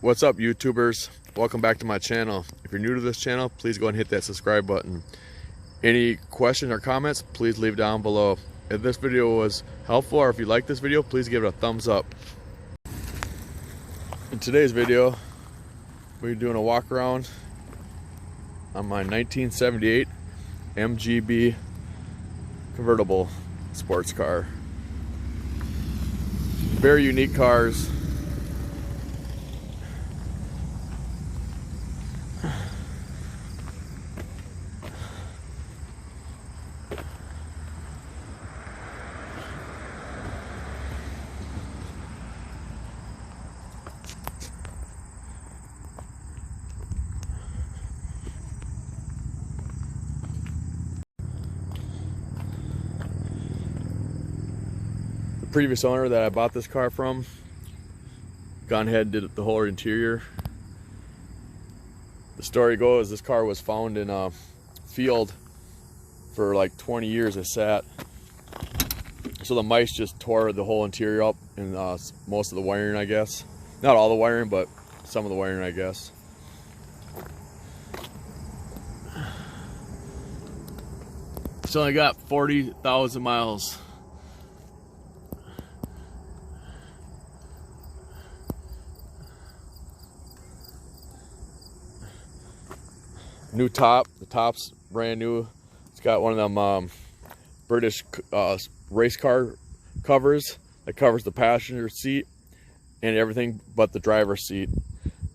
What's up, YouTubers? Welcome back to my channel. If you're new to this channel, please go and hit that subscribe button. Any questions or comments, please leave down below. If this video was helpful or if you like this video, please give it a thumbs up. In today's video, we're doing a walk around on my 1978 MGB convertible sports car. Very unique cars. Previous owner that I bought this car from gone ahead and did the whole interior. The story goes this car was found in a field for like 20 years. It sat, so the mice just tore the whole interior up and most of the wiring, I guess. Not all the wiring, but some of the wiring, I guess. It's only got 40,000 miles. New top, the top's brand new. It's got one of them British race car covers that covers the passenger seat and everything but the driver's seat.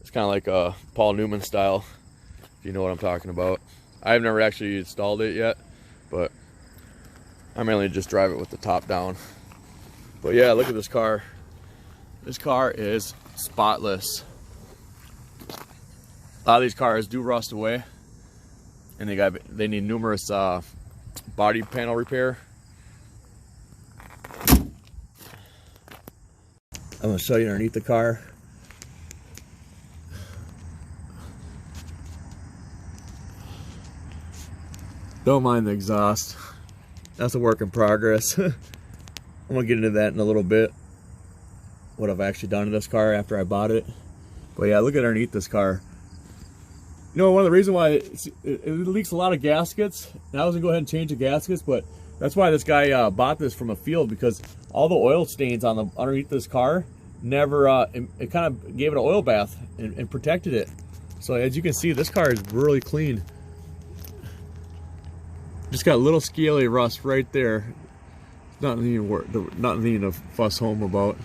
It's kind of like a Paul Newman style, if you know what I'm talking about. I've never actually installed it yet, but I mainly just drive it with the top down. But yeah, look at this car. This car is spotless. A lot of these cars do rust away, and they need numerous body panel repair. I'm gonna show you underneath the car. Don't mind the exhaust. That's a work in progress. I'm gonna get into that in a little bit, what I've actually done to this car after I bought it. But yeah, look at underneath this car. You know, one of the reasons why it leaks a lot of gaskets, and I was gonna go ahead and change the gaskets, but that's why this guy bought this from a field, because all the oil stains on the underneath this car never, it kind of gave it an oil bath and protected it. So as you can see, this car is really clean. Just got a little scaly rust right there. Nothing to fuss home about.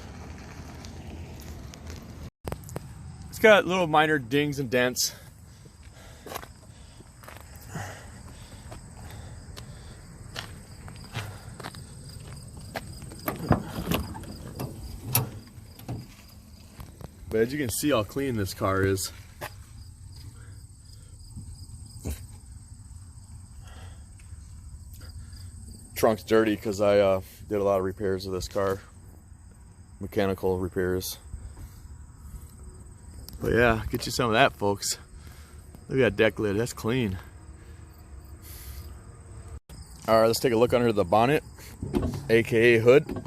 It's got little minor dings and dents. But as you can see how clean this car is. Trunk's dirty because I did a lot of repairs of this car. Mechanical repairs. But yeah, get you some of that, folks. Look at that deck lid, that's clean. Alright, let's take a look under the bonnet, aka hood.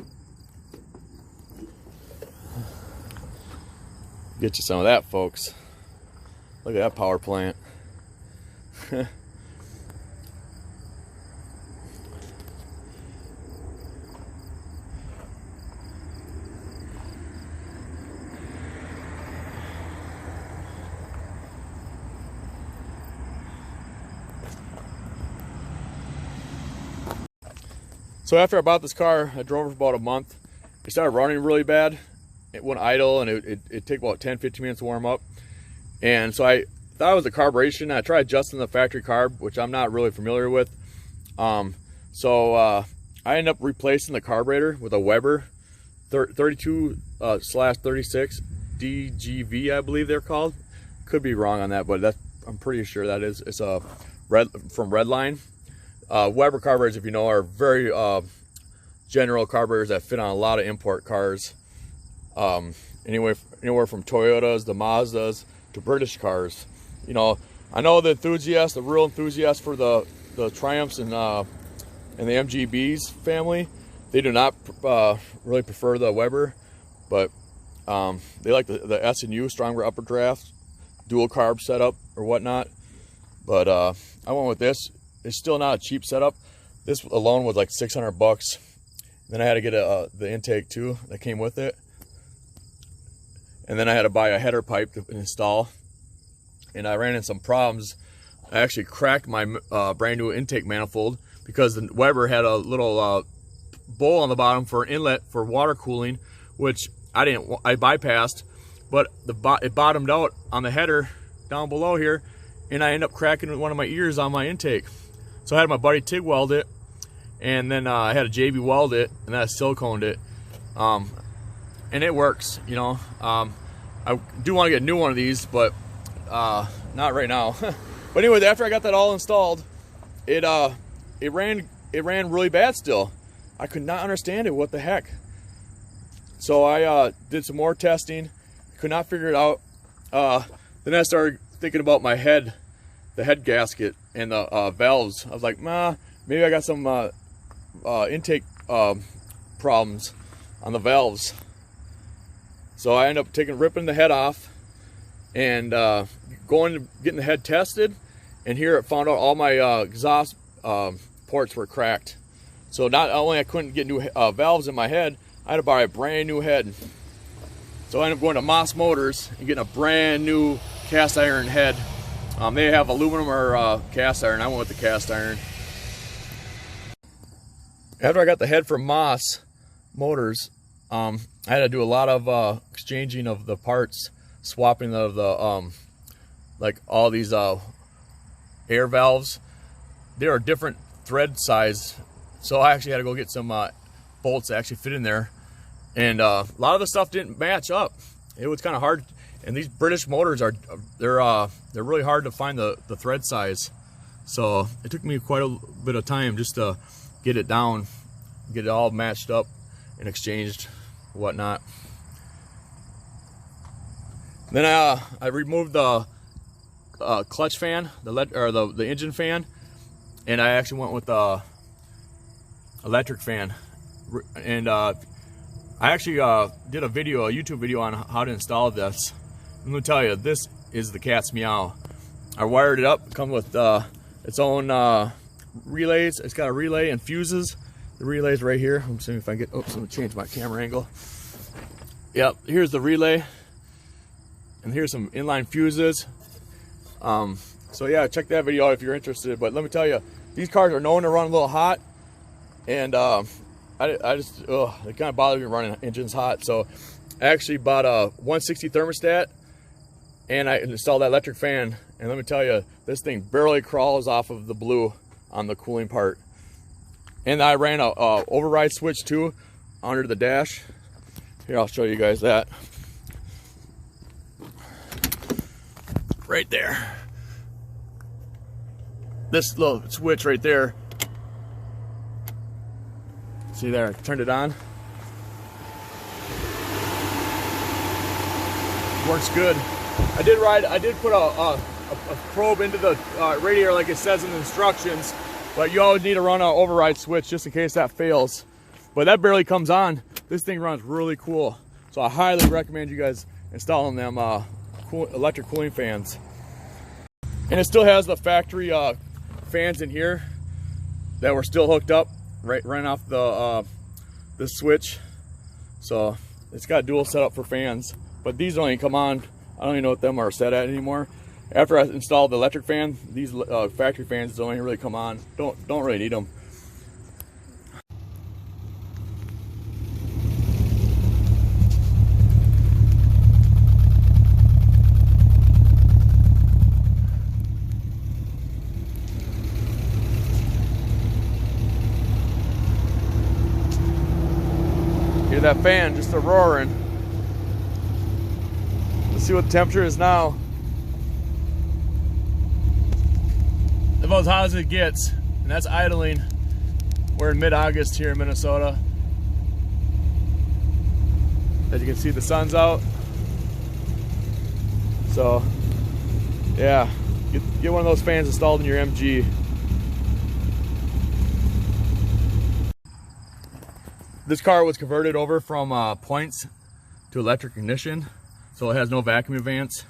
Get you some of that, folks. Look at that power plant. So after I bought this car, I drove it for about a month. It started running really bad. It went idle, and it'd take about 10-15 minutes to warm up. And so I thought it was the carburation. I tried adjusting the factory carb, which I'm not really familiar with. I ended up replacing the carburetor with a Weber 32/36 DGV, I believe they're called. Could be wrong on that, but I'm pretty sure that is. It's a from Redline. Weber carburetors, if you know, are very general carburetors that fit on a lot of import cars. Anywhere from Toyotas, the Mazdas, to British cars. You know, I know the enthusiasts, the real enthusiasts for the Triumphs and the MGBs family, they do not really prefer the Weber, but They like the S&U, stronger upper draft, dual carb setup or whatnot. But I went with this. It's still not a cheap setup. This alone was like 600 bucks. Then I had to get the intake too that came with it. And then I had to buy a header pipe to install. And I ran into some problems. I actually cracked my brand new intake manifold because the Weber had a little bowl on the bottom for an inlet for water cooling, which I bypassed, but it bottomed out on the header down below here, and I ended up cracking one of my ears on my intake. So I had my buddy TIG weld it, and then I had a JB weld it, and then I siliconed it, and it works, you know. I do want to get a new one of these, but not right now. But anyway, after I got that all installed, it ran really bad still. I could not understand it. What the heck? So I did some more testing. Could not figure it out. Then I started thinking about my head, the head gasket and the valves. I was like, maybe I got some intake problems on the valves. So I ended up ripping the head off and getting the head tested. And here it found out all my exhaust ports were cracked. So not only I couldn't get new valves in my head, I had to buy a brand new head. So I ended up going to Moss Motors and getting a brand new cast iron head. They have aluminum or cast iron. I went with the cast iron. After I got the head from Moss Motors, I had to do a lot of exchanging of the parts, swapping of the like all these air valves. They are different thread size, so I actually had to go get some bolts that actually fit in there. And a lot of the stuff didn't match up. It was kind of hard, and these British motors they're really hard to find the thread size. So it took me quite a bit of time just to get it down, get it all matched up and exchanged, whatnot. Then I removed the clutch fan, the engine fan, and I actually went with the electric fan. And I actually did a YouTube video on how to install this. I'm gonna tell you, this is the cat's meow. I wired it up. It comes with its own relays. It's got a relay and fuses. The relay's right here. I'm seeing if I can get. Oops, I'm gonna change my camera angle. Yep, here's the relay, and here's some inline fuses. So yeah, check that video out if you're interested. But let me tell you, these cars are known to run a little hot, and I just, it kind of bothers me running engines hot. So I actually bought a 160 thermostat, and I installed that electric fan. And let me tell you, this thing barely crawls off of the blue on the cooling part. And I ran a override switch too under the dash. Here, I'll show you guys that. Right there. This little switch right there. See there, I turned it on. Works good. I did put a probe into the radiator like it says in the instructions, but you always need to run an override switch just in case that fails. But that barely comes on. This thing runs really cool. So I highly recommend you guys installing them electric cooling fans. And it still has the factory fans in here that were still hooked up right off the switch. So it's got dual setup for fans, but these don't even come on. I don't even know what them are set at anymore. After I installed the electric fan, these factory fans don't even really come on. Don't really need them. Hear that fan just a roaring. Let's see what the temperature is now. About as hot as it gets, and that's idling. We're in mid-August here in Minnesota. As you can see, the sun's out. So, yeah, get one of those fans installed in your MG. This car was converted over from points to electric ignition, so it has no vacuum advance.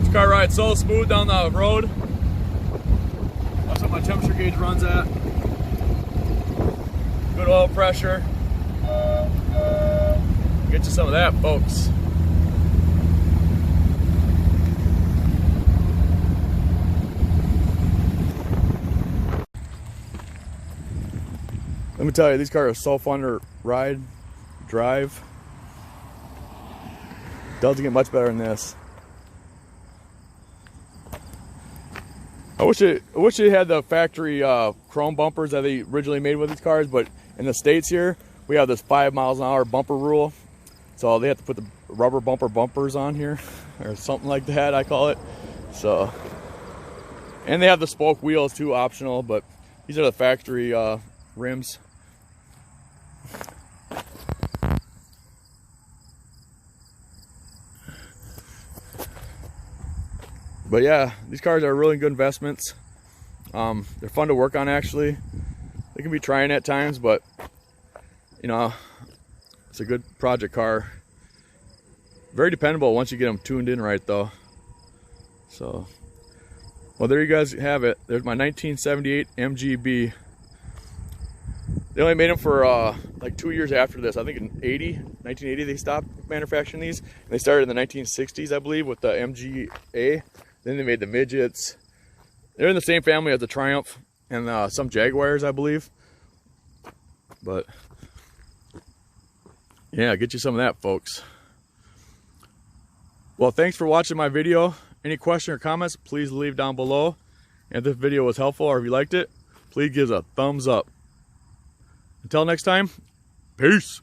This car rides so smooth down the road. That's what my temperature gauge runs at. Good oil pressure. Get you some of that, folks. Let me tell you, these cars are so fun to ride, drive. Doesn't get much better than this. I wish it had the factory chrome bumpers that they originally made with these cars, but in the States here, we have this 5 miles an hour bumper rule. So they have to put the rubber bumpers on here, or something like that, I call it. So, and they have the spoke wheels too, optional, but these are the factory rims. But yeah, these cars are really good investments. They're fun to work on, actually. They can be trying at times, but you know, it's a good project car. Very dependable once you get them tuned in right, though. So, well, there you guys have it. There's my 1978 MGB. They only made them for like 2 years after this. I think in 1980 they stopped manufacturing these. And they started in the 1960s, I believe, with the MGA. Then they made the midgets. They're in the same family as the Triumph and some Jaguars, I believe. But yeah, get you some of that, folks. Well, thanks for watching my video. Any question or comments, please leave down below. And if this video was helpful or if you liked it, please give us a thumbs up. Until next time, peace.